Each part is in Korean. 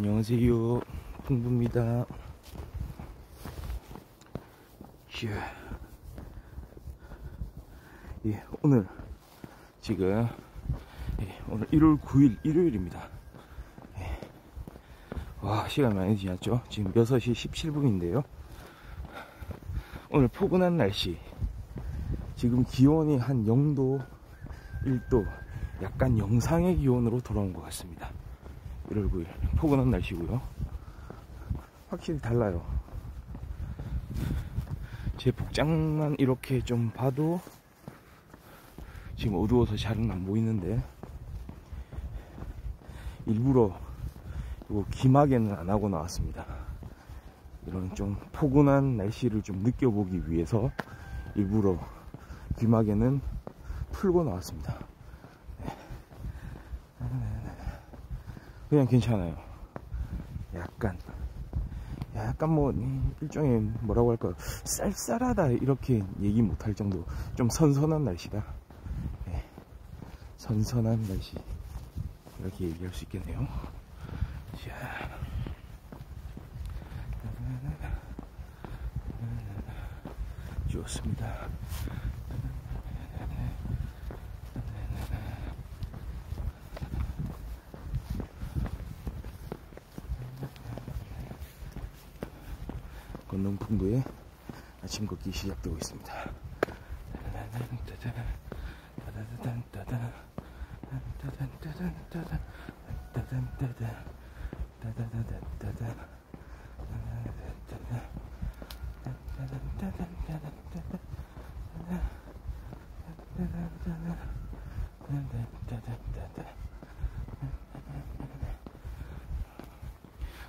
안녕하세요, 풍부입니다. 예, 오늘 지금 오늘 1월 9일 일요일입니다. 예. 와, 시간 많이 지났죠? 지금 6시 17분인데요 오늘 포근한 날씨, 지금 기온이 한 0도 1도 약간 영상의 기온으로 돌아온 것 같습니다. 1월 9일 포근한 날씨고요. 확실히 달라요. 제 복장만 이렇게 좀 봐도 지금 어두워서 잘은 안 보이는데, 일부러 이거 귀마개는 안 하고 나왔습니다. 이런 좀 포근한 날씨를 좀 느껴보기 위해서 일부러 귀마개는 풀고 나왔습니다. 그냥 괜찮아요. 약간 뭐 일종의 뭐라고 할까요, 쌀쌀하다 이렇게 얘기 못할 정도, 좀 선선한 날씨다. 네. 선선한 날씨 이렇게 얘기할 수 있겠네요. 자, 좋습니다. 건능풍부의 아침 걷기 시작되고 있습니다.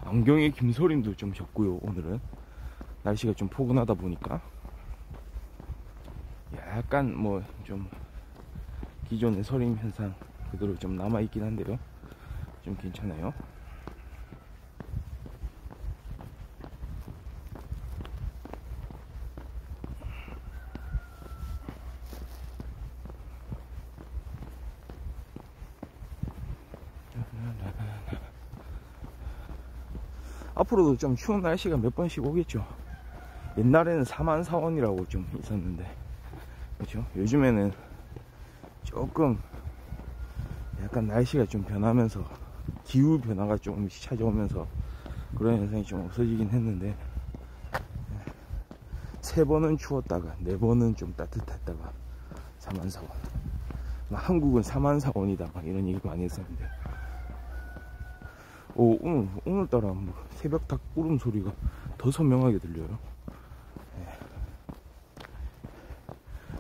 안경에 김서림도 좀 적고요. 오늘은 날씨가 좀 포근하다 보니까 약간 뭐 좀 기존의 서림 현상 그대로 좀 남아있긴 한데요, 좀 괜찮아요. 앞으로도 좀 추운 날씨가 몇 번씩 오겠죠. 옛날에는 사만사원이라고 좀 있었는데, 그렇죠? 요즘에는 조금 약간 날씨가 좀 변하면서 기후 변화가 조금씩 찾아오면서 그런 현상이 좀 없어지긴 했는데, 3번은 추웠다가 4번은 좀 따뜻했다가 사만사원, 한국은 사만사원이다 막 이런 얘기 많이 했었는데, 오늘따라 뭐 새벽 닭 울음 소리가 더 선명하게 들려요.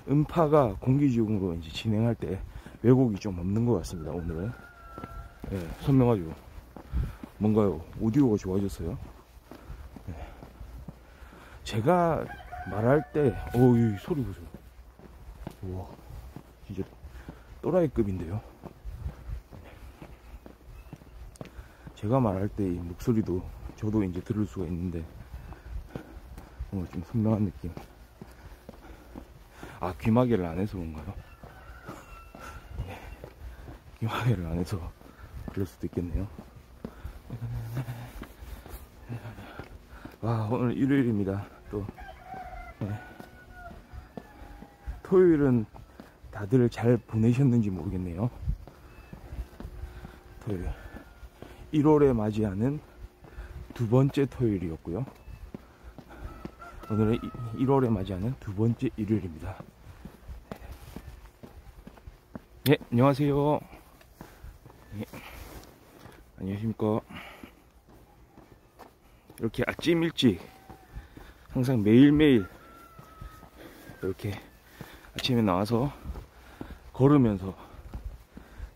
음파가 공기지옥으로 이제 진행할 때 왜곡이 좀 없는 것 같습니다. 오늘은 선명하죠. 뭔가요, 오디오가 좋아졌어요. 제가 말할 때 이 소리 보세요. 우와, 진짜 또라이급인데요. 제가 말할 때 이 목소리도 저도 이제 들을 수가 있는데 좀 선명한 느낌. 귀마개를 안 해서 그런가요? 귀마개를 안 해서 그럴 수도 있겠네요. 오늘 일요일입니다. 또 토요일은 다들 잘 보내셨는지 모르겠네요. 토요일 1월에 맞이하는 두 번째 토요일이었고요. 오늘은 1월에 맞이하는 두 번째 일요일입니다. 네, 안녕하세요. 네, 안녕하십니까. 이렇게 아침 일찍 항상 매일매일 이렇게 아침에 나와서 걸으면서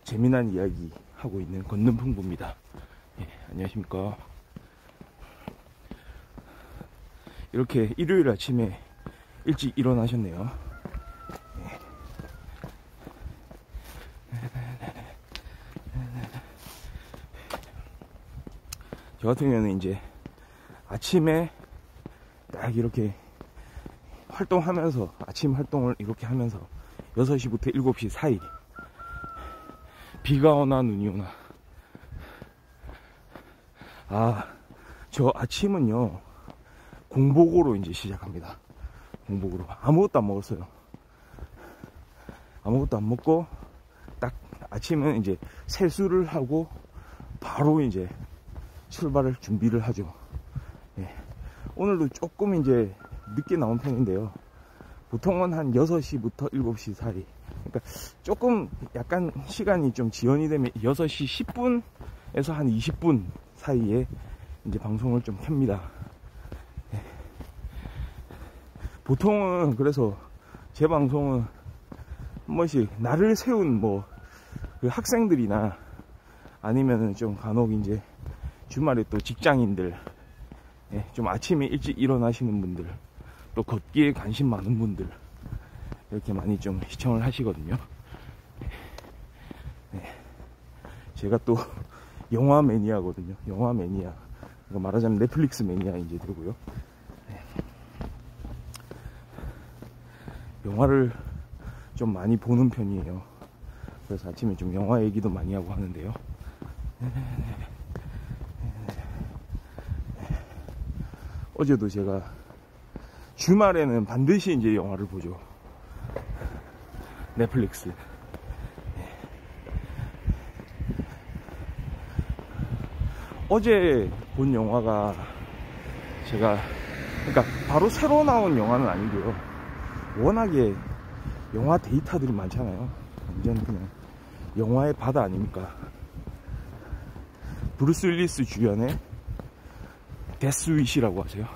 재미난 이야기 하고 있는 건능풍부입니다. 네, 안녕하십니까. 이렇게 일요일 아침에 일찍 일어나셨네요. 저 같은 경우는 이제 아침에 딱 이렇게 활동하면서, 아침 활동을 이렇게 하면서 6시부터 7시 사이, 비가 오나 눈이 오나 저 아침은요, 공복으로 이제 시작합니다. 공복으로. 아무것도 안 먹었어요. 아무것도 안 먹고, 딱 아침은 이제 세수를 하고, 바로 이제 출발을 준비를 하죠. 예. 오늘도 조금 이제 늦게 나온 편인데요. 보통은 한 6시부터 7시 사이. 그러니까 조금 약간 시간이 좀 지연이 되면 6시 10분에서 한 20분 사이에 이제 방송을 좀 켭니다. 예. 보통은 그래서 제 방송은 한 번씩 나를 세운 뭐 그 학생들이나 아니면은 좀 간혹 이제 주말에 또 직장인들, 예, 좀 아침에 일찍 일어나시는 분들, 또 걷기에 관심 많은 분들, 이렇게 많이 좀 시청을 하시거든요. 네. 제가 또 영화 매니아거든요. 영화 매니아. 말하자면 넷플릭스 매니아 이제 되고요. 네. 영화를 좀 많이 보는 편이에요. 그래서 아침에 좀 영화 얘기도 많이 하고 하는데요. 어제도 제가 주말에는 반드시 이제 영화를 보죠. 넷플릭스. 어제 본 영화가 제가, 그러니까 바로 새로 나온 영화는 아니고요. 워낙에 영화 데이터들이 많잖아요. 완전 그냥 영화의 바다 아닙니까? 브루스 윌리스 주연의 데스윗이라고 하세요.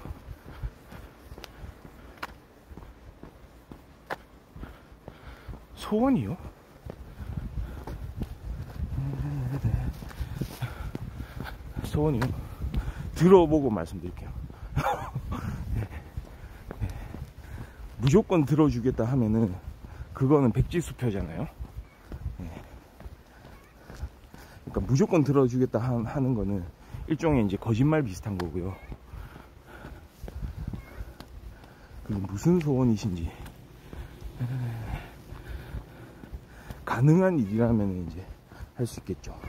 소원이요? 소원이요? 들어보고 말씀드릴게요. 무조건 들어주겠다 하면은 그거는 백지수표잖아요. 그러니까 무조건 들어주겠다 하는 거는 일종의 이제 거짓말 비슷한 거고요. 그게 무슨 소원이신지 가능한 일이라면 이제 할 수 있겠죠.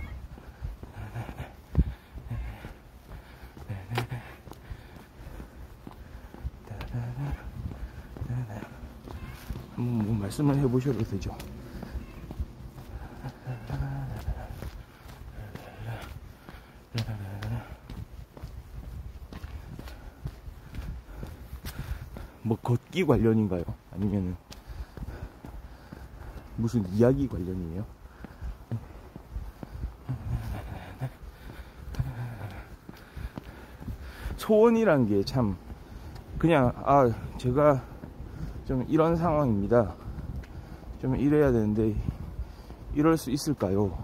한번 뭐 말씀을 해보셔도 되죠. 뭐 걷기 관련인가요? 아니면은 무슨 이야기 관련이에요? 소원이라는 게 참 그냥 제가 좀 이런 상황입니다. 좀 이래야 되는데 이럴 수 있을까요?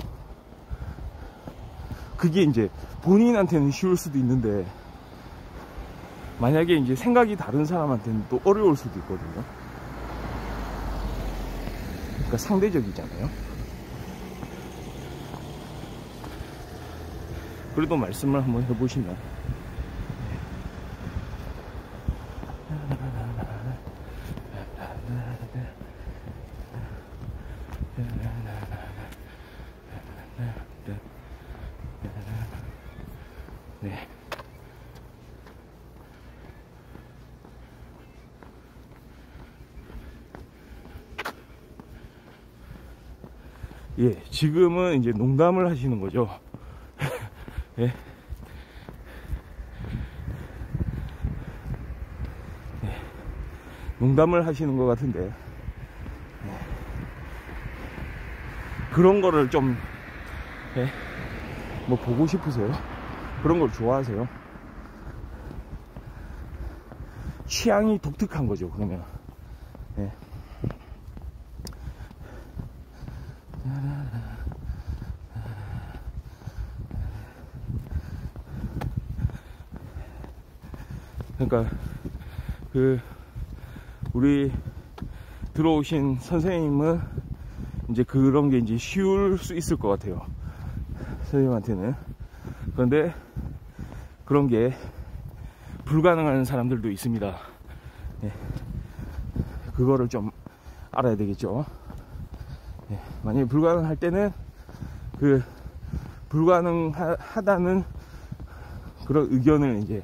그게 이제 본인한테는 쉬울 수도 있는데 만약에 이제 생각이 다른 사람한테는 또 어려울 수도 있거든요. 그러니까 상대적이잖아요. 그래도 말씀을 한번 해보시면 네. 예, 지금은 이제 농담을 하시는 거죠. 예. 예. 농담을 하시는 것 같은데, 예. 그런 거를 좀, 예. 뭐 보고 싶으세요? 그런 걸 좋아하세요? 취향이 독특한 거죠, 그러면. 예. 그러니까 우리 들어오신 선생님은 이제 그런 게 이제 쉬울 수 있을 것 같아요, 선생님한테는. 그런데 그런 게 불가능한 사람들도 있습니다. 예. 그거를 좀 알아야 되겠죠. 예. 만약에 불가능할 때는 그 불가능하다는 그런 의견을 이제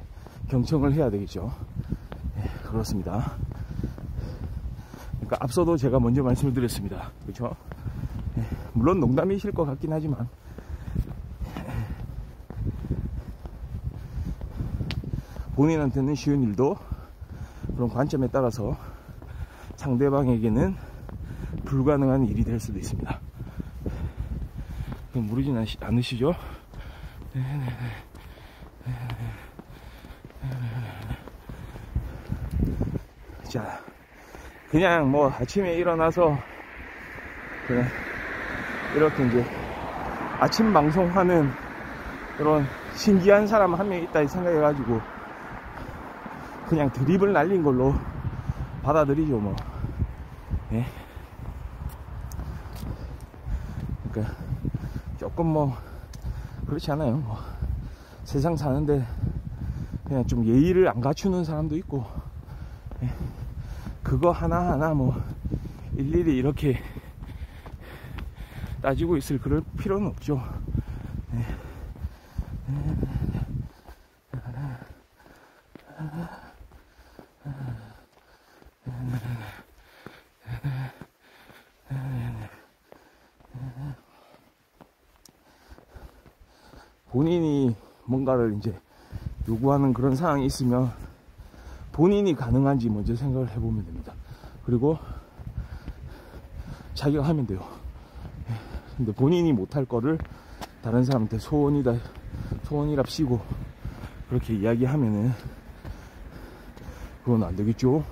경청을 해야 되겠죠. 예, 그렇습니다. 그러니까 앞서도 제가 먼저 말씀을 드렸습니다. 그렇죠? 예, 물론 농담이실 것 같긴 하지만 본인한테는 쉬운 일도 그런 관점에 따라서 상대방에게는 불가능한 일이 될 수도 있습니다. 모르진 않으시죠? 자, 그냥 뭐 아침에 일어나서 그냥 이렇게 이제 아침 방송하는 그런 신기한 사람 한 명 있다 생각해가지고 그냥 드립을 날린 걸로 받아들이죠 뭐. 예? 그러니까 조금 뭐 그렇지 않아요. 뭐 세상 사는데 그냥 좀 예의를 안 갖추는 사람도 있고, 예? 그거 하나하나 뭐 일일이 이렇게 따지고 있을 그럴 필요는 없죠. 예. 본인이 뭔가를 이제 요구하는 그런 상황이 있으면 본인이 가능한지 먼저 생각을 해보면 됩니다. 그리고 자기가 하면 돼요. 근데 본인이 못할 거를 다른 사람한테 소원이랍시고 그렇게 이야기하면은 그건 안 되겠죠.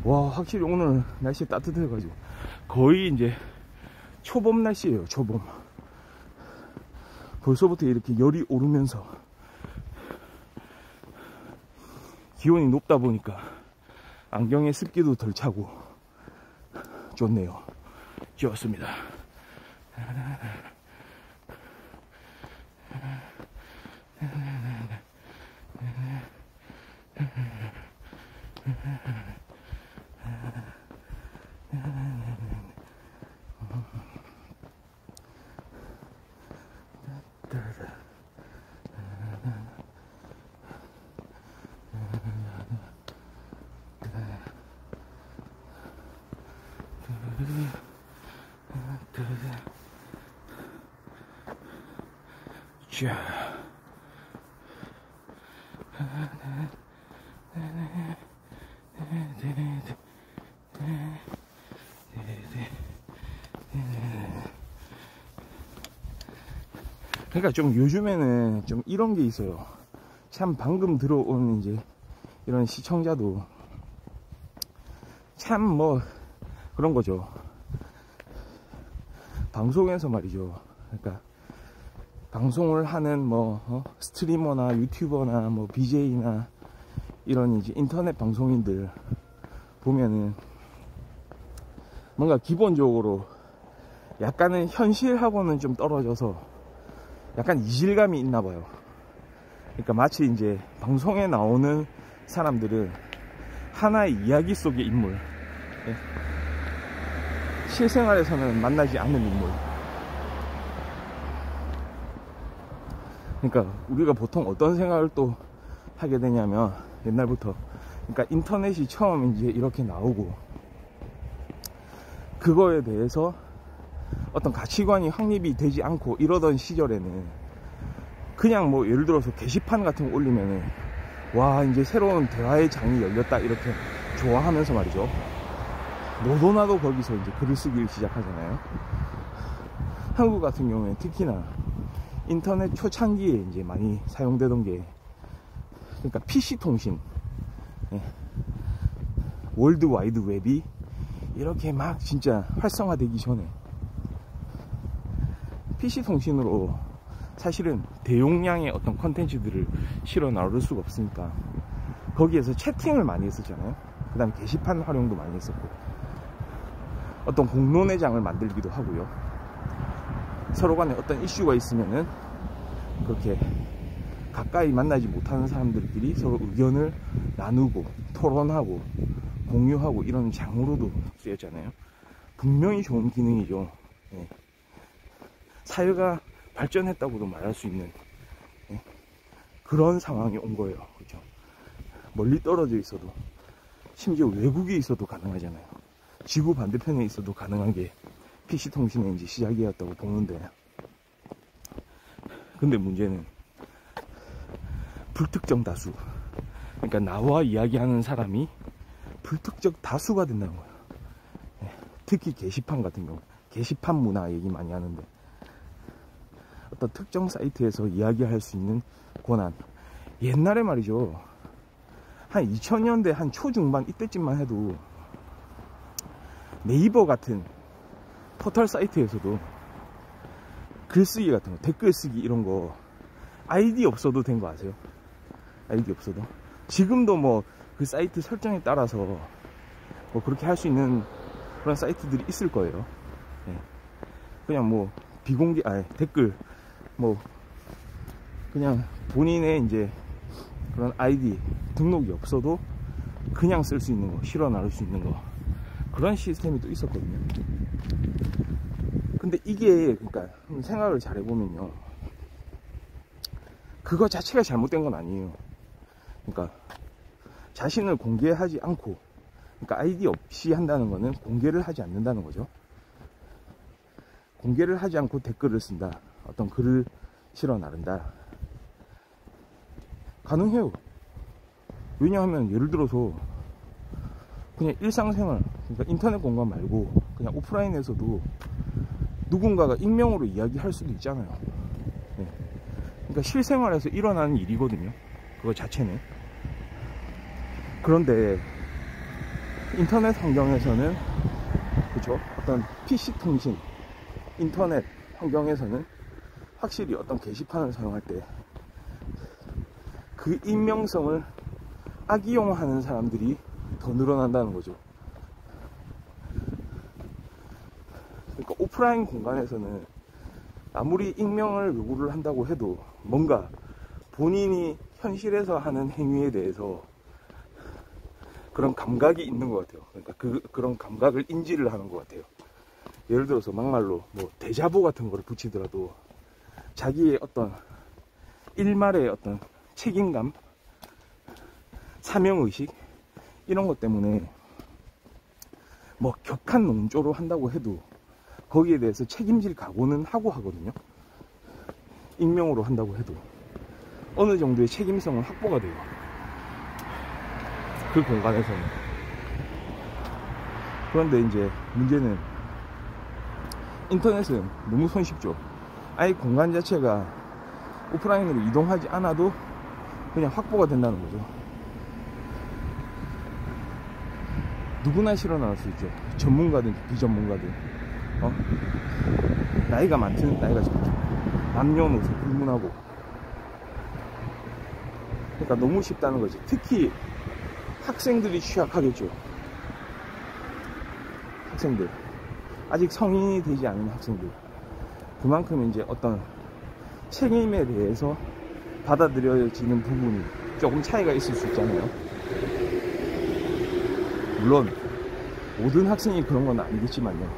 와, 확실히 오늘 날씨 따뜻해가지고 거의 이제 초봄 날씨예요. 초봄. 벌써부터 이렇게 열이 오르면서 기온이 높다 보니까 안경에 습기도 덜 차고 좋네요. 좋습니다. 자, 그러니까 좀 요즘에는 좀 이런 게 있어요. 참 방금 들어온 이제 이런 시청자도 참 뭐 그런 거죠. 방송에서 말이죠. 그러니까 방송을 하는 뭐 스트리머나 유튜버나 뭐 BJ나 이런 이제 인터넷 방송인들 보면은 뭔가 기본적으로 약간은 현실하고는 좀 떨어져서 약간 이질감이 있나 봐요. 그러니까 마치 이제 방송에 나오는 사람들은 하나의 이야기 속의 인물, 예? 실생활에서는 만나지 않는 인물. 그러니까 우리가 보통 어떤 생각을 또 하게 되냐면 옛날부터 그러니까 인터넷이 처음 이제 이렇게 나오고 그거에 대해서 어떤 가치관이 확립이 되지 않고 이러던 시절에는 그냥 뭐 예를 들어서 게시판 같은 거 올리면은 와 이제 새로운 대화의 장이 열렸다 이렇게 좋아하면서 말이죠. 너도나도 거기서 이제 글을 쓰기를 시작하잖아요. 한국 같은 경우에 특히나 인터넷 초창기에 이제 많이 사용되던 게 그러니까 PC 통신, 예. 월드 와이드 웹이 이렇게 막 진짜 활성화되기 전에 PC 통신으로 사실은 대용량의 어떤 컨텐츠들을 실어 나올 수가 없으니까 거기에서 채팅을 많이 했었잖아요. 그 다음에 게시판 활용도 많이 했었고 어떤 공론회장을 만들기도 하고요. 서로 간에 어떤 이슈가 있으면은 그렇게 가까이 만나지 못하는 사람들끼리 서로 의견을 나누고 토론하고 공유하고 이런 장으로도 쓰였잖아요. 분명히 좋은 기능이죠. 예. 사회가 발전했다고도 말할 수 있는, 예. 그런 상황이 온 거예요. 그렇죠? 멀리 떨어져 있어도, 심지어 외국에 있어도 가능하잖아요. 지구 반대편에 있어도 가능한 게 PC통신의 이제 시작이었다고 보는데, 근데 문제는 불특정 다수, 그러니까 나와 이야기하는 사람이 불특정 다수가 된다는 거예요. 예. 특히 게시판 같은 경우, 게시판 문화 얘기 많이 하는데, 어떤 특정 사이트에서 이야기할 수 있는 권한, 옛날에 말이죠, 한 2000년대 한 초중반 이때쯤만 해도 네이버 같은 포털 사이트에서도 글쓰기 같은 거, 댓글 쓰기 이런 거 아이디 없어도 된 거 아세요? 아이디 없어도. 지금도 뭐 그 사이트 설정에 따라서 뭐 그렇게 할 수 있는 그런 사이트들이 있을 거예요. 예. 그냥 뭐 비공개, 댓글 뭐 그냥 본인의 이제 그런 아이디 등록이 없어도 그냥 쓸 수 있는 거, 실어 나눌 수 있는 거, 그런 시스템이 또 있었거든요. 근데 이게, 그러니까 생각을 잘 해보면요, 그거 자체가 잘못된 건 아니에요. 그러니까 자신을 공개하지 않고, 그러니까 아이디 없이 한다는 거는 공개를 하지 않는다는 거죠. 공개를 하지 않고 댓글을 쓴다, 어떤 글을 실어 나른다, 가능해요. 왜냐하면 예를 들어서 그냥 일상생활, 그러니까 인터넷 공간 말고 그냥 오프라인에서도 누군가가 익명으로 이야기할 수도 있잖아요. 네. 그러니까 실생활에서 일어나는 일이거든요, 그거 자체는. 그런데 인터넷 환경에서는, 그죠? 어떤 PC 통신, 인터넷 환경에서는 확실히 어떤 게시판을 사용할 때 그 익명성을 악이용하는 사람들이 더 늘어난다는 거죠. 그러니까 오프라인 공간에서는 아무리 익명을 요구를 한다고 해도 뭔가 본인이 현실에서 하는 행위에 대해서 그런 감각이 있는 것 같아요. 그러니까 그런 감각을 인지를 하는 것 같아요. 예를 들어서 막말로 뭐 데자부 같은 거를 붙이더라도 자기의 어떤 일말의 어떤 책임감, 사명의식, 이런 것 때문에 뭐 격한 논조로 한다고 해도 거기에 대해서 책임질 각오는 하고 하거든요. 익명으로 한다고 해도 어느 정도의 책임성은 확보가 돼요, 그 공간에서는. 그런데 이제 문제는 인터넷은 너무 손쉽죠. 아예 공간 자체가 오프라인으로 이동하지 않아도 그냥 확보가 된다는 거죠. 누구나 실어 나올 수 있죠. 전문가든 비전문가든, 나이가 많든 나이가 적든 남녀노소 불문하고. 그러니까 너무 쉽다는 거지. 특히 학생들이 취약하겠죠. 학생들, 아직 성인이 되지 않은 학생들, 그만큼 이제 어떤 책임에 대해서 받아들여지는 부분이 조금 차이가 있을 수 있잖아요. 물론 모든 학생이 그런 건 아니겠지만요,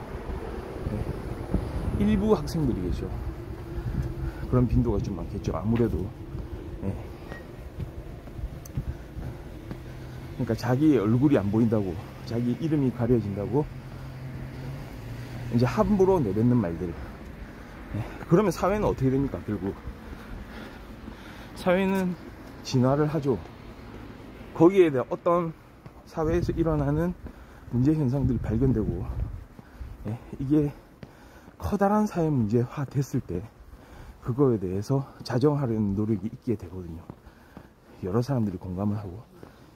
일부 학생들이겠죠. 그런 빈도가 좀 많겠죠, 아무래도. 그러니까 자기 얼굴이 안 보인다고, 자기 이름이 가려진다고 이제 함부로 내뱉는 말들. 그러면 사회는 어떻게 됩니까? 결국 사회는 진화를 하죠. 거기에 대한 어떤 사회에서 일어나는 문제 현상들이 발견되고, 이게 커다란 사회 문제화 됐을 때 그거에 대해서 자정하려는 노력이 있게 되거든요. 여러 사람들이 공감을 하고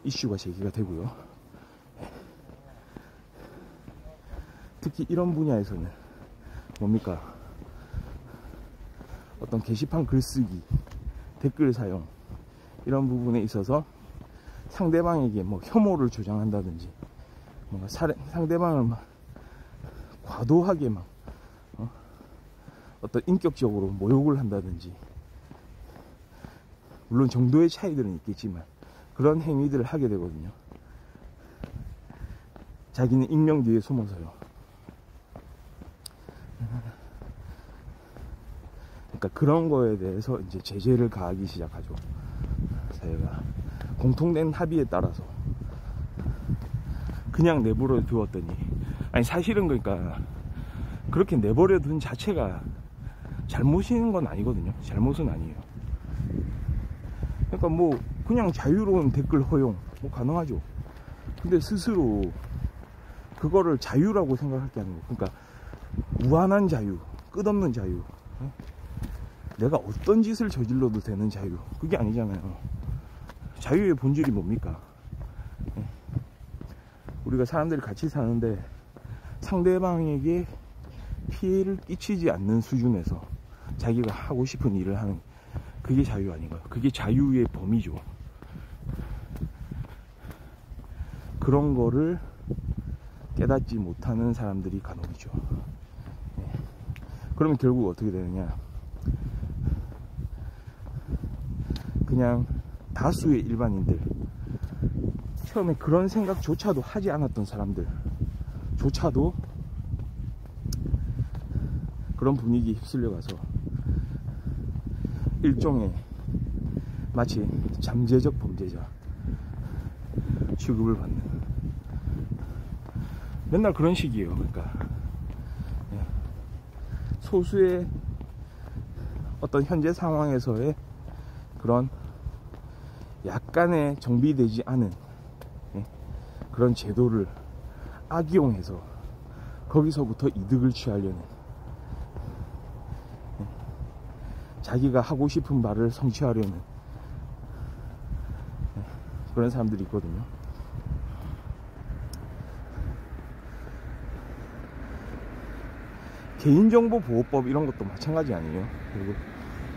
이슈가 제기가 되고요. 특히 이런 분야에서는 뭡니까? 어떤 게시판 글쓰기, 댓글 사용, 이런 부분에 있어서 상대방에게 뭐 혐오를 조장한다든지, 뭔가 상대방을 막 과도하게 막 어떤 인격적으로 모욕을 한다든지, 물론 정도의 차이들은 있겠지만 그런 행위들을 하게 되거든요. 자기는 익명 뒤에 숨어서요. 그러니까 그런 거에 대해서 이제 제재를 가하기 시작하죠. 사회가 공통된 합의에 따라서 그냥 내버려 두었더니, 아니 사실은 그러니까 그렇게 내버려 둔 자체가 잘못인 건 아니거든요. 잘못은 아니에요. 그러니까 뭐 그냥 자유로운 댓글 허용 뭐 가능하죠. 근데 스스로 그거를 자유라고 생각할 게 아니고, 그러니까 무한한 자유, 끝없는 자유, 내가 어떤 짓을 저질러도 되는 자유, 그게 아니잖아요. 자유의 본질이 뭡니까? 우리가 사람들이 같이 사는데 상대방에게 피해를 끼치지 않는 수준에서 자기가 하고 싶은 일을 하는, 그게 자유 아닌가요? 그게 자유의 범위죠. 그런 거를 깨닫지 못하는 사람들이 간혹이죠. 그러면 결국 어떻게 되느냐, 그냥 다수의 일반인들, 처음에 그런 생각조차도 하지 않았던 사람들조차도 그런 분위기에 휩쓸려가서 일종의 마치 잠재적 범죄자 취급을 받는, 맨날 그런 식이에요. 그러니까 소수의 어떤 현재 상황에서의 그런 약간의 정비되지 않은 그런 제도를 악용해서 거기서부터 이득을 취하려는, 자기가 하고 싶은 바를 성취하려는 그런 사람들이 있거든요. 개인정보보호법 이런 것도 마찬가지 아니에요. 그리고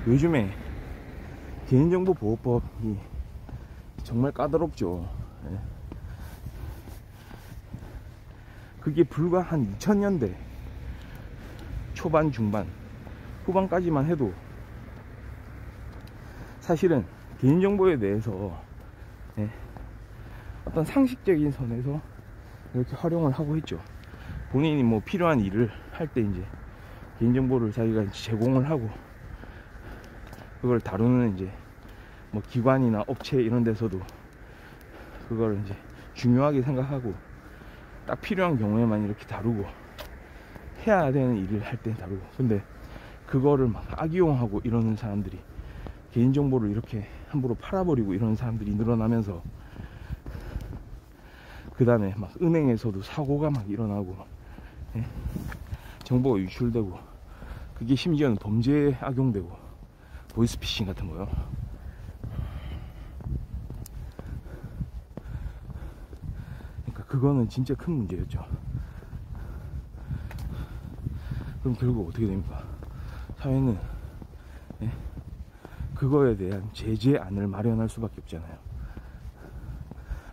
요즘에 개인정보보호법이 정말 까다롭죠. 그게 불과 한 2000년대 초반, 중반, 후반까지만 해도 사실은 개인정보에 대해서 어떤 상식적인 선에서 이렇게 활용을 하고 했죠. 본인이 뭐 필요한 일을 할 때 이제 개인정보를 자기가 제공을 하고, 그걸 다루는 이제 뭐 기관이나 업체 이런 데서도 그걸 이제 중요하게 생각하고, 딱 필요한 경우에만 이렇게 다루고, 해야 되는 일을 할 때 다루고. 근데 그거를 막 악용하고 이러는 사람들이, 개인정보를 이렇게 함부로 팔아버리고 이러는 사람들이 늘어나면서, 그 다음에 막 은행에서도 사고가 막 일어나고, 정보가 유출되고, 그게 심지어는 범죄에 악용되고, 보이스피싱 같은 거요. 그러니까 그거는 진짜 큰 문제였죠. 그럼 결국 어떻게 됩니까? 사회는 그거에 대한 제재안을 마련할 수밖에 없잖아요.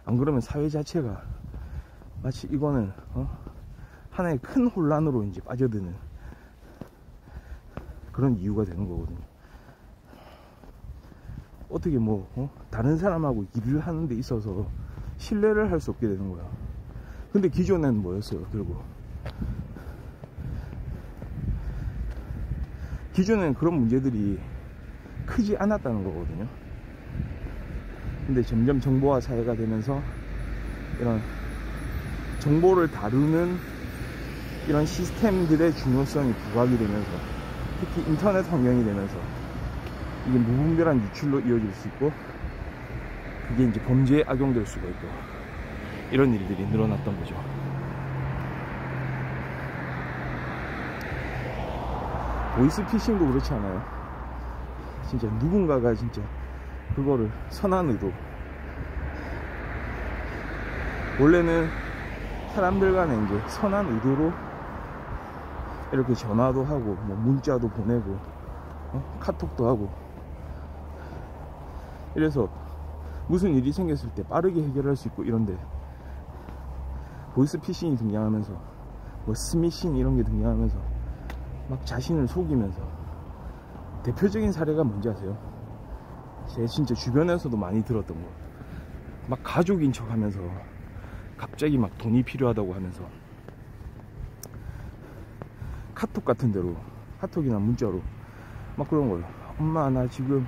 안 그러면 사회 자체가 마치 이거는 하나의 큰 혼란으로 이제 빠져드는 그런 이유가 되는 거거든요. 어떻게 뭐 다른 사람하고 일을 하는 데 있어서 신뢰를 할 수 없게 되는 거야. 근데 기존에는 뭐였어요? 결국 기존에는 그런 문제들이 크지 않았다는 거거든요. 근데 점점 정보화 사회가 되면서 이런 정보를 다루는 이런 시스템들의 중요성이 부각이 되면서, 특히 인터넷 환경이 되면서 이게 무분별한 유출로 이어질 수 있고, 그게 이제 범죄에 악용될 수가 있고, 이런 일들이 늘어났던 거죠. 보이스피싱도 그렇지 않아요? 진짜 누군가가 진짜 그거를 선한 의도, 원래는 사람들 간에 이제 선한 의도로 이렇게 전화도 하고 뭐 문자도 보내고 카톡도 하고, 이래서 무슨 일이 생겼을 때 빠르게 해결할 수 있고 이런데, 보이스피싱이 등장하면서 뭐 스미싱 이런 게 등장하면서 막 자신을 속이면서, 대표적인 사례가 뭔지 아세요? 제 진짜 주변에서도 많이 들었던 거, 막 가족인 척 하면서 갑자기 막 돈이 필요하다고 하면서 카톡 같은 데로, 카톡이나 문자로 막 그런 거예요. 엄마 나 지금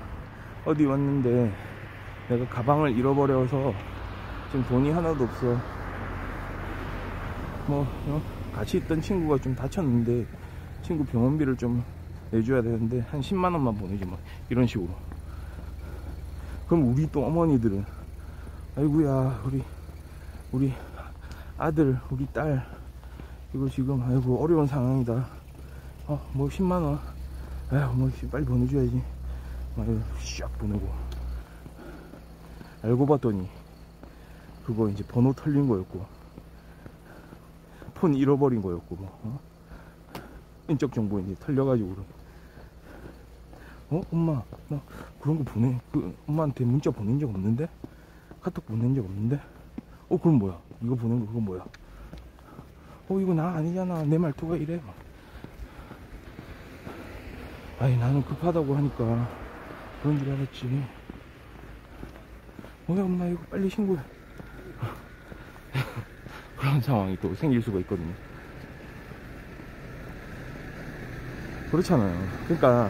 어디 왔는데 내가 가방을 잃어버려서 지금 돈이 하나도 없어. 뭐 같이 있던 친구가 좀 다쳤는데 친구 병원비를 좀 내줘야 되는데 한 10만원만 보내지 뭐 이런 식으로. 그럼 우리 또 어머니들은 아이고야 우리 아들 우리 딸 이거 지금 아이고 어려운 상황이다. 뭐 10만원 아휴 뭐 빨리 보내줘야지 막 샥 보내고. 알고 봤더니 그거 이제 번호 털린 거였고 폰 잃어버린 거였고 인적 정보 이제 털려가지고 엄마 나 그런 거 엄마한테 문자 보낸 적 없는데? 카톡 보낸 적 없는데? 그럼 뭐야? 이거 보낸 거 그건 뭐야? 이거 나 아니잖아. 내 말투가 이래. 아니 나는 급하다고 하니까 그런 줄 알았지. 뭐야 엄마 이거 빨리 신고해. 그런 상황이 또 생길 수가 있거든요. 그렇잖아요. 그러니까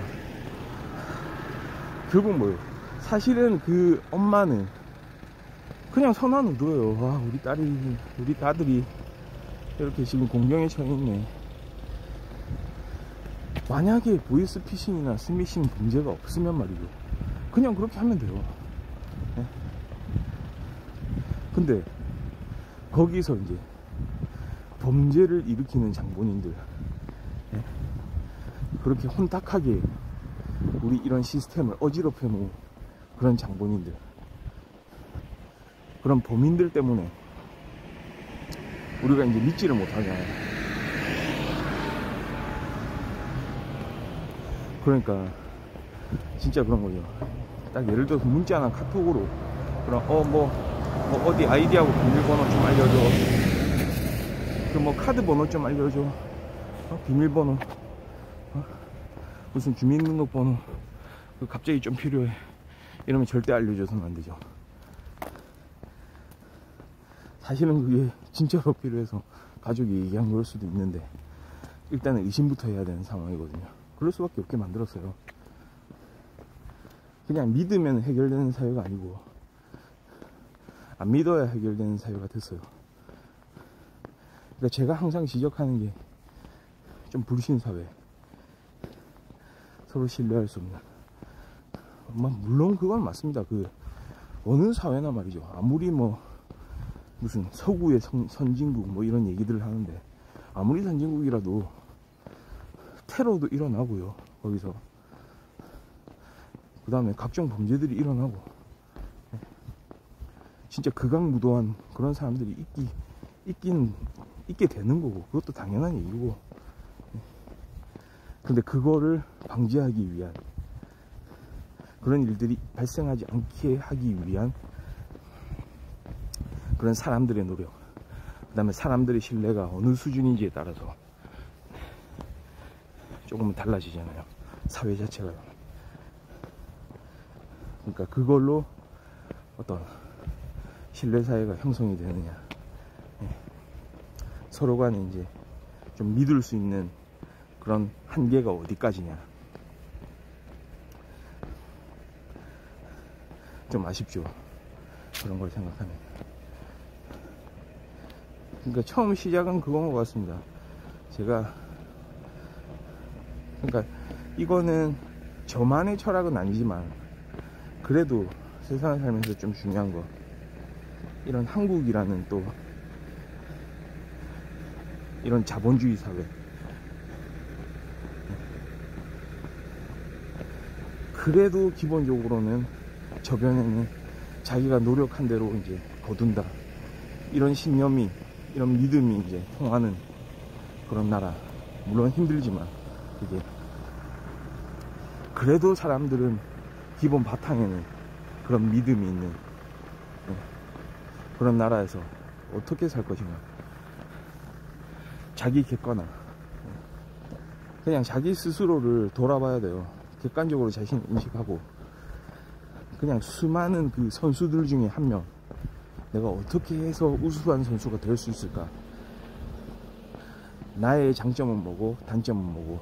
결국 뭐예요? 사실은 그 엄마는 그냥 선한 의도예요. 우리 아들이 이렇게 지금 공경에 처해있네. 만약에 보이스피싱이나 스미싱 범죄가 없으면 말이죠, 그냥 그렇게 하면 돼요. 네? 근데 거기서 이제 범죄를 일으키는 장본인들, 네? 그렇게 혼탁하게 우리 이런 시스템을 어지럽혀 놓은 그런 장본인들, 그런 범인들 때문에 우리가 이제 믿지를 못하잖아요. 그러니까 진짜 그런 거죠. 딱 예를 들어서 문자나 카톡으로 그럼 뭐 어디 아이디하고 비밀번호 좀 알려줘. 그 뭐 카드 번호 좀 알려줘. 비밀번호, 무슨 주민등록번호 갑자기 좀 필요해. 이러면 절대 알려줘서는 안 되죠. 사실은 그게 진짜로 필요해서 가족이 얘기한 걸 수도 있는데 일단은 의심부터 해야 되는 상황이거든요. 그럴 수밖에 없게 만들었어요. 그냥 믿으면 해결되는 사회가 아니고 안 믿어야 해결되는 사회가 됐어요. 그러니까 제가 항상 지적하는 게 좀 불신사회, 서로 신뢰할 수 없는. 물론 그건 맞습니다. 그 어느 사회나 말이죠. 아무리 뭐 무슨 서구의 선진국 뭐 이런 얘기들을 하는데 아무리 선진국이라도 테러도 일어나고요. 거기서 그 다음에 각종 범죄들이 일어나고 진짜 극악무도한 그런 사람들이 있게 되는 거고 그것도 당연한 얘기고. 근데 그거를 방지하기 위한, 그런 일들이 발생하지 않게 하기 위한 그런 사람들의 노력, 그 다음에 사람들의 신뢰가 어느 수준인지에 따라서 조금은 달라지잖아요, 사회 자체가. 그러니까 그걸로 어떤 신뢰사회가 형성이 되느냐, 서로 간에 이제 좀 믿을 수 있는 그런 한계가 어디까지냐, 좀 아쉽죠, 그런 걸 생각하면. 그러니까 처음 시작은 그건 것 같습니다. 그러니까 이거는 저만의 철학은 아니지만 그래도 세상을 살면서 좀 중요한 거, 이런 한국이라는 또 이런 자본주의 사회, 그래도 기본적으로는 저변에는 자기가 노력한 대로 이제 거둔다, 이런 신념이, 이런 믿음이 이제 통하는 그런 나라. 물론 힘들지만 이게 그래도 사람들은 기본 바탕에는 그런 믿음이 있는 그런 나라에서 어떻게 살 것인가. 자기 객관화, 그냥 자기 스스로를 돌아봐야 돼요. 객관적으로 자신을 인식하고, 그냥 수많은 그 선수들 중에 한 명, 내가 어떻게 해서 우수한 선수가 될 수 있을까, 나의 장점은 뭐고 단점은 뭐고,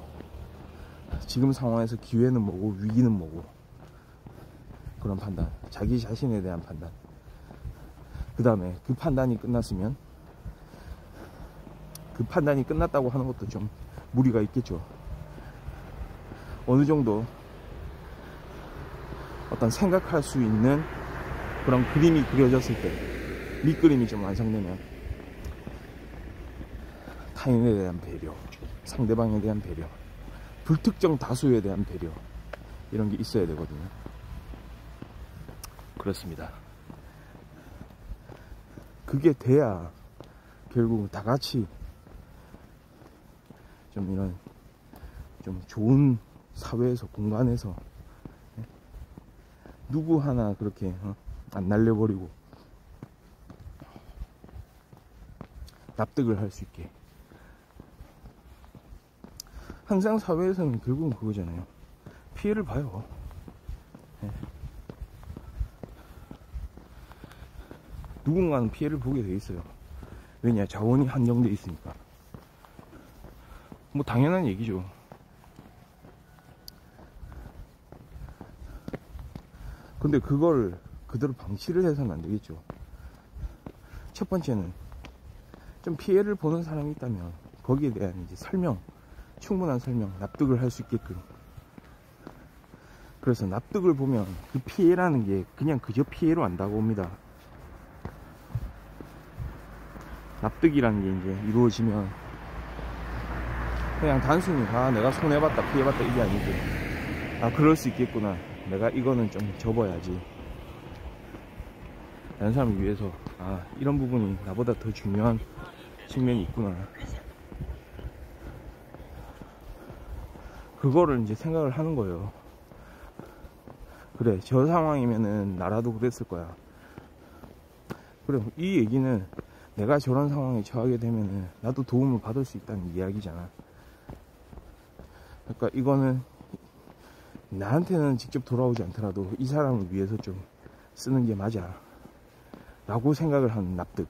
지금 상황에서 기회는 뭐고 위기는 뭐고, 그런 판단, 자기 자신에 대한 판단. 그 다음에 그 판단이 끝났으면, 그 판단이 끝났다고 하는 것도 좀 무리가 있겠죠. 어느 정도 어떤 생각할 수 있는 그런 그림이 그려졌을 때, 밑그림이 좀 완성되면 타인에 대한 배려, 상대방에 대한 배려, 불특정 다수에 대한 배려, 이런 게 있어야 되거든요. 그렇습니다. 그게 돼야 결국 다 같이 좀 이런 좀 좋은 사회에서, 공간에서 누구 하나 그렇게 안 날려버리고 납득을 할 수 있게. 항상 사회에서는 결국은 그거잖아요. 피해를 봐요. 누군가는 피해를 보게 돼 있어요. 왜냐? 자원이 한정돼 있으니까. 뭐 당연한 얘기죠. 근데 그걸 그대로 방치를 해서는 안 되겠죠. 첫 번째는 좀 피해를 보는 사람이 있다면 거기에 대한 이제 설명, 충분한 설명, 납득을 할 수 있게끔. 그래서 납득을 보면 그 피해라는 게 그냥 그저 피해로 안 다가옵니다. 납득이라는 게 이제 이루어지면 그냥 단순히 내가 손해봤다 피해봤다 이게 아니고, 그럴 수 있겠구나, 내가 이거는 좀 접어야지, 다른 사람을 위해서 이런 부분이 나보다 더 중요한 측면이 있구나, 그거를 이제 생각을 하는 거예요. 그래, 저 상황이면은 나라도 그랬을 거야. 그래, 이 얘기는 내가 저런 상황에 처하게 되면은 나도 도움을 받을 수 있다는 이야기잖아. 그러니까 이거는 나한테는 직접 돌아오지 않더라도 이 사람을 위해서 좀 쓰는 게 맞아 라고 생각을 하는 납득.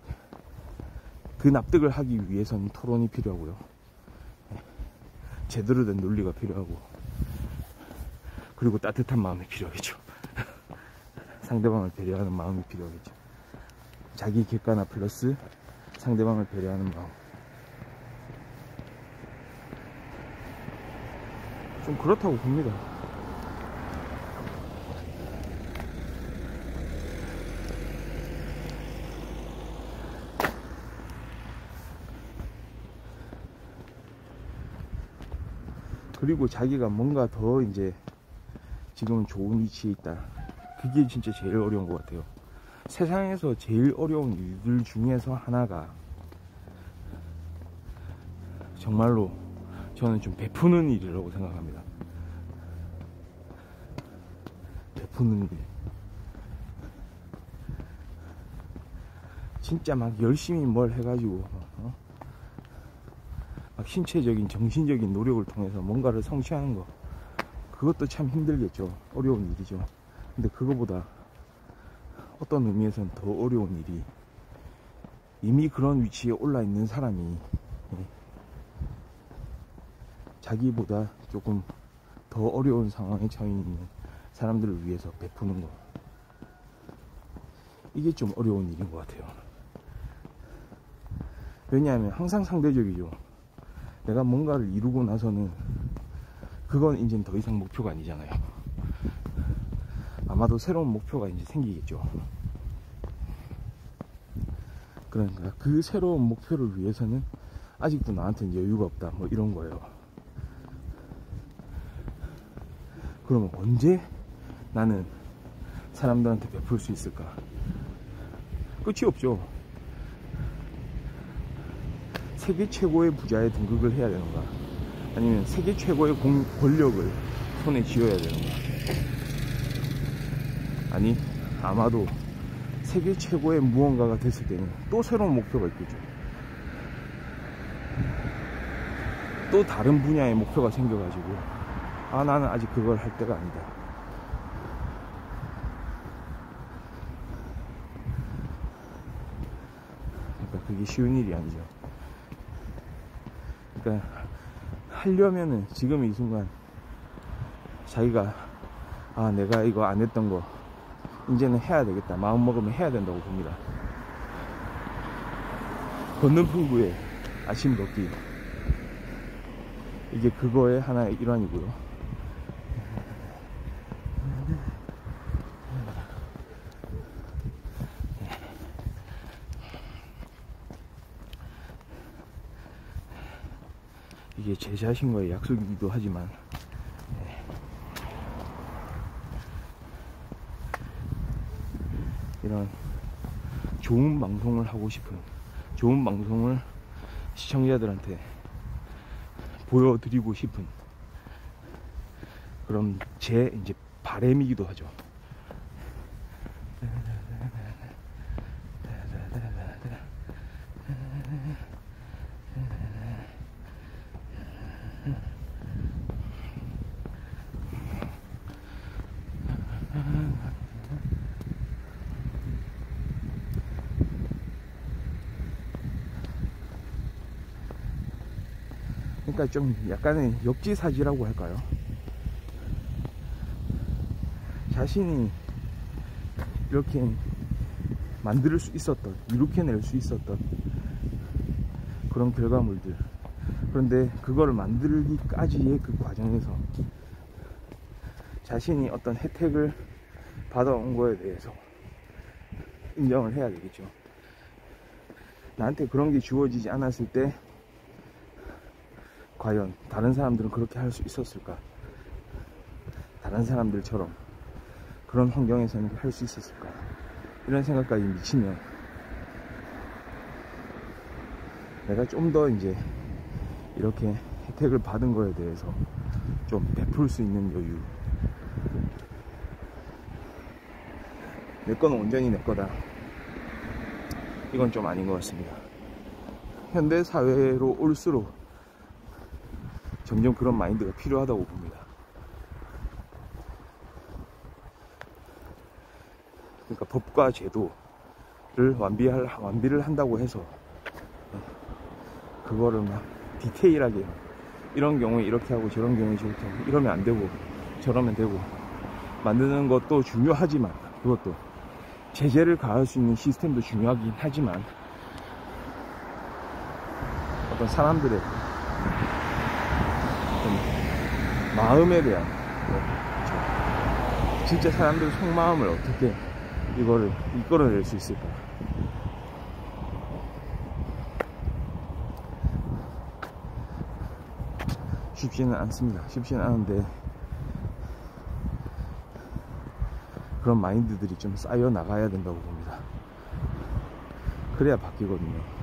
그 납득을 하기 위해서는 토론이 필요하고요, 제대로 된 논리가 필요하고, 그리고 따뜻한 마음이 필요하겠죠. 상대방을 배려하는 마음이 필요하겠죠. 자기 객관화 플러스 상대방을 배려하는 마음. 좀 그렇다고 봅니다. 그리고 자기가 뭔가 더 이제 지금은 좋은 위치에 있다. 그게 진짜 제일 어려운 것 같아요. 세상에서 제일 어려운 일들 중에서 하나가 정말로 저는 좀 베푸는 일이라고 생각합니다. 베푸는 일. 진짜 막 열심히 뭘 해가지고 막 신체적인 정신적인 노력을 통해서 뭔가를 성취하는 거, 그것도 참 힘들겠죠. 어려운 일이죠. 근데 그거보다 어떤 의미에서는 더 어려운 일이, 이미 그런 위치에 올라 있는 사람이 자기보다 조금 더 어려운 상황에 처해 있는 사람들을 위해서 베푸는 거, 이게 좀 어려운 일인 것 같아요. 왜냐하면 항상 상대적이죠. 내가 뭔가를 이루고 나서는 그건 이제 더 이상 목표가 아니잖아요. 아마도 새로운 목표가 이제 생기겠죠. 그러니까 그 새로운 목표를 위해서는 아직도 나한테는 여유가 없다, 뭐 이런 거예요. 그러면 언제 나는 사람들한테 베풀 수 있을까? 끝이 없죠. 세계 최고의 부자의 등극을 해야 되는가, 아니면 세계 최고의 권력을 손에 쥐어야 되는가, 아니 아마도 세계 최고의 무언가가 됐을 때는 또 새로운 목표가 있겠죠. 또 다른 분야의 목표가 생겨가지고 나는 아직 그걸 할 때가 아니다. 그러니까 그게 쉬운 일이 아니죠. 그러니까 하려면은 지금 이 순간 자기가 아 내가 이거 안 했던 거 이제는 해야 되겠다 마음 먹으면 해야 된다고 봅니다. 걷는 풍부의 아침 걷기, 이게 그거의 하나의 일환이고요. 이게 제 자신과의 약속이기도 하지만 이런 좋은 방송을 하고 싶은, 좋은 방송을 시청자들한테 보여드리고 싶은 그런 제 이제 바람이기도 하죠. 그러니까 좀 약간의 역지사지라고 할까요? 자신이 이렇게 만들 수 있었던, 이룩해낼 수 있었던 그런 결과물들, 그런데 그거를 만들기까지의 그 과정에서 자신이 어떤 혜택을 받아온 거에 대해서 인정을 해야 되겠죠. 나한테 그런 게 주어지지 않았을 때 과연 다른 사람들은 그렇게 할 수 있었을까? 다른 사람들처럼 그런 환경에서는 할 수 있었을까? 이런 생각까지 미치면 내가 좀 더 이제 이렇게 혜택을 받은 거에 대해서 좀 베풀 수 있는 여유, 내 건 온전히 내 거다, 이건 좀 아닌 것 같습니다. 현대 사회로 올수록 점점 그런 마인드가 필요하다고 봅니다. 그러니까 법과 제도를 완비를 한다고 해서 그거를 막 디테일하게 이런 경우에 이렇게 하고 저런 경우에 저렇게 하고 이러면 안 되고 저러면 되고 만드는 것도 중요하지만, 그것도 제재를 가할 수 있는 시스템도 중요하긴 하지만, 어떤 사람들의 마음에 대한 진짜 사람들 속마음을 어떻게 이거를 이끌어낼 수 있을까? 쉽지는 않습니다. 쉽지는 않은데 그런 마인드들이 좀 쌓여 나가야 된다고 봅니다. 그래야 바뀌거든요.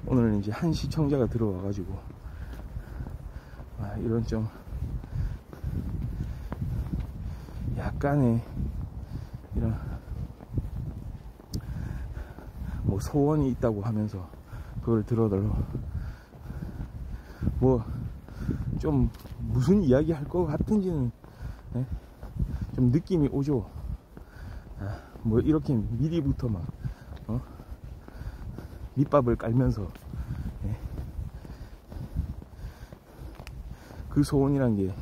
오늘은 이제 한 시청자가 들어와가지고 이런 좀 약간의 이런 뭐 소원이 있다고 하면서 그걸 들어달라, 뭐 좀 무슨 이야기 할 것 같은지는 좀 느낌이 오죠. 뭐 이렇게 미리부터 막 밑밥을 깔면서 그 소원이란 게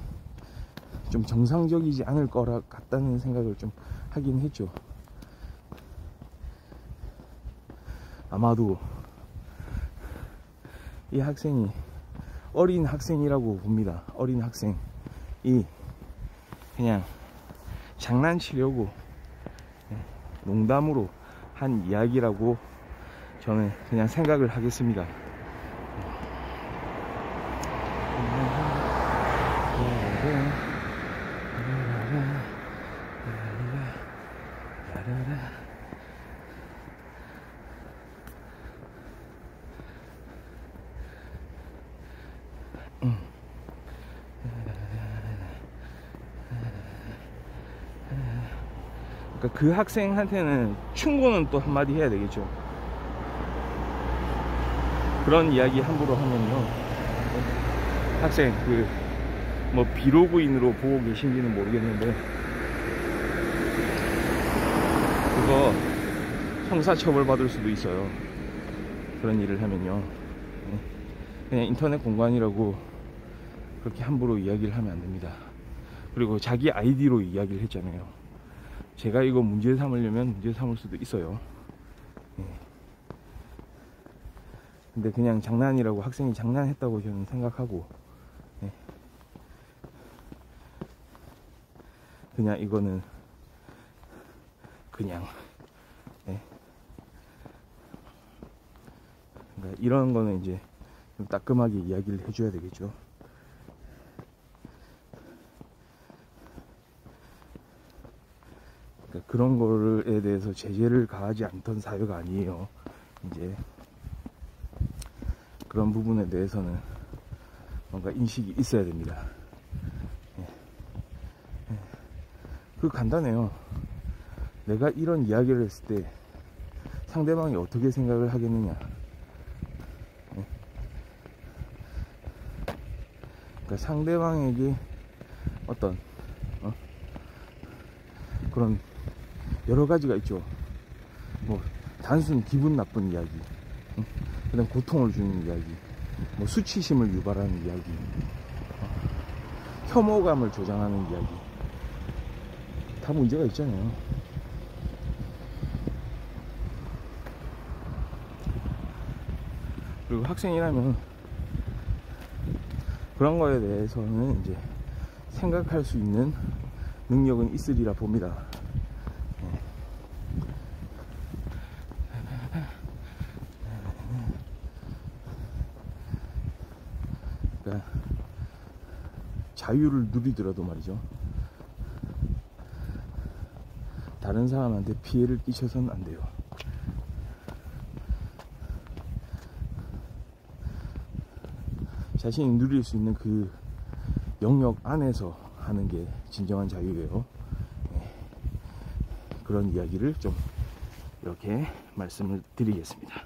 좀 정상적이지 않을 거라 같다는 생각을 좀 하긴 했죠. 아마도 이 학생이 어린 학생이라고 봅니다. 어린 학생이 그냥 장난치려고 농담으로 한 이야기라고 저는 그냥 생각을 하겠습니다. 그러니까 그 학생한테는 충고는 또 한마디 해야 되겠죠. 그런 이야기 함부로 하면요 학생 뭐 비로그인으로 보고 계신지는 모르겠는데 그거 형사처벌 받을 수도 있어요. 그런 일을 하면요. 그냥 인터넷 공간이라고 그렇게 함부로 이야기를 하면 안 됩니다. 그리고 자기 아이디로 이야기를 했잖아요. 제가 이거 문제 삼으려면 문제 삼을 수도 있어요. 근데 그냥 장난이라고, 학생이 장난했다고 저는 생각하고, 그냥 이거는 그냥 그러니까 이런 거는 이제 좀 따끔하게 이야기를 해줘야 되겠죠. 그러니까 그런 거에 대해서 제재를 가하지 않던 사회가 아니에요. 이제 그런 부분에 대해서는 뭔가 인식이 있어야 됩니다. 그 간단해요. 내가 이런 이야기를 했을 때 상대방이 어떻게 생각을 하겠느냐. 그러니까 상대방에게 어떤 그런 여러 가지가 있죠. 뭐 단순 기분 나쁜 이야기, 그다음 고통을 주는 이야기, 뭐 수치심을 유발하는 이야기, 혐오감을 조장하는 이야기, 다 문제가 있잖아요. 그리고 학생이라면 그런 거에 대해서는 이제 생각할 수 있는 능력은 있으리라 봅니다. 그러니까 자유를 누리더라도 말이죠. 다른 사람한테 피해를 끼쳐서는 안 돼요. 자신이 누릴 수 있는 그 영역 안에서 하는 게 진정한 자유예요. 그런 이야기를 좀 이렇게 말씀을 드리겠습니다.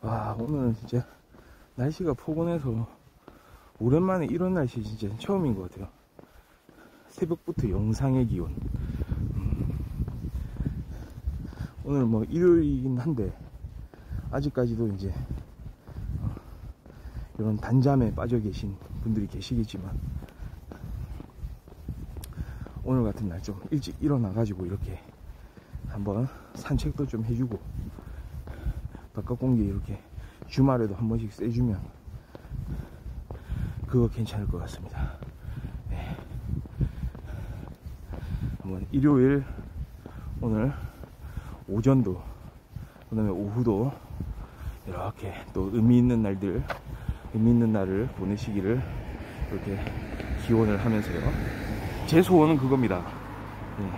와, 오늘은 진짜 날씨가 포근해서 오랜만에 이런 날씨 진짜 처음인 것 같아요. 새벽부터 영상의 기온. 오늘 뭐 일요일이긴 한데 아직까지도 이제 이런 단잠에 빠져 계신 분들이 계시겠지만 오늘 같은 날 좀 일찍 일어나 가지고 이렇게 한번 산책도 좀 해주고 바깥 공기 이렇게 주말에도 한 번씩 쐬주면 그거 괜찮을 것 같습니다. 네. 한번 일요일 오늘 오전도 그 다음에 오후도 이렇게 또 의미 있는 날을 보내시기를 이렇게 기원을 하면서요. 제 소원은 그겁니다. 네.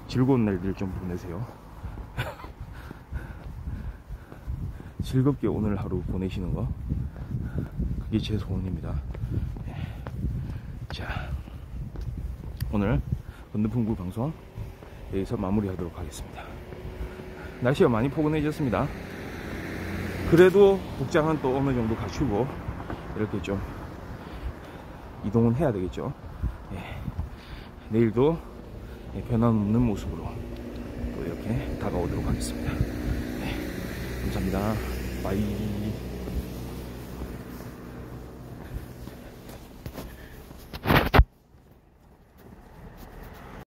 즐거운 날들 좀 보내세요. 즐겁게 오늘 하루 보내시는 거, 그게 제 소원입니다. 네. 자, 오늘 건너풍구 방송 여기서 마무리하도록 하겠습니다. 날씨가 많이 포근해졌습니다. 그래도 복장은 또 어느 정도 갖추고 이렇게 좀 이동은 해야 되겠죠. 예. 내일도 변함없는 모습으로 또 이렇게 다가오도록 하겠습니다. 네. 감사합니다. 바이.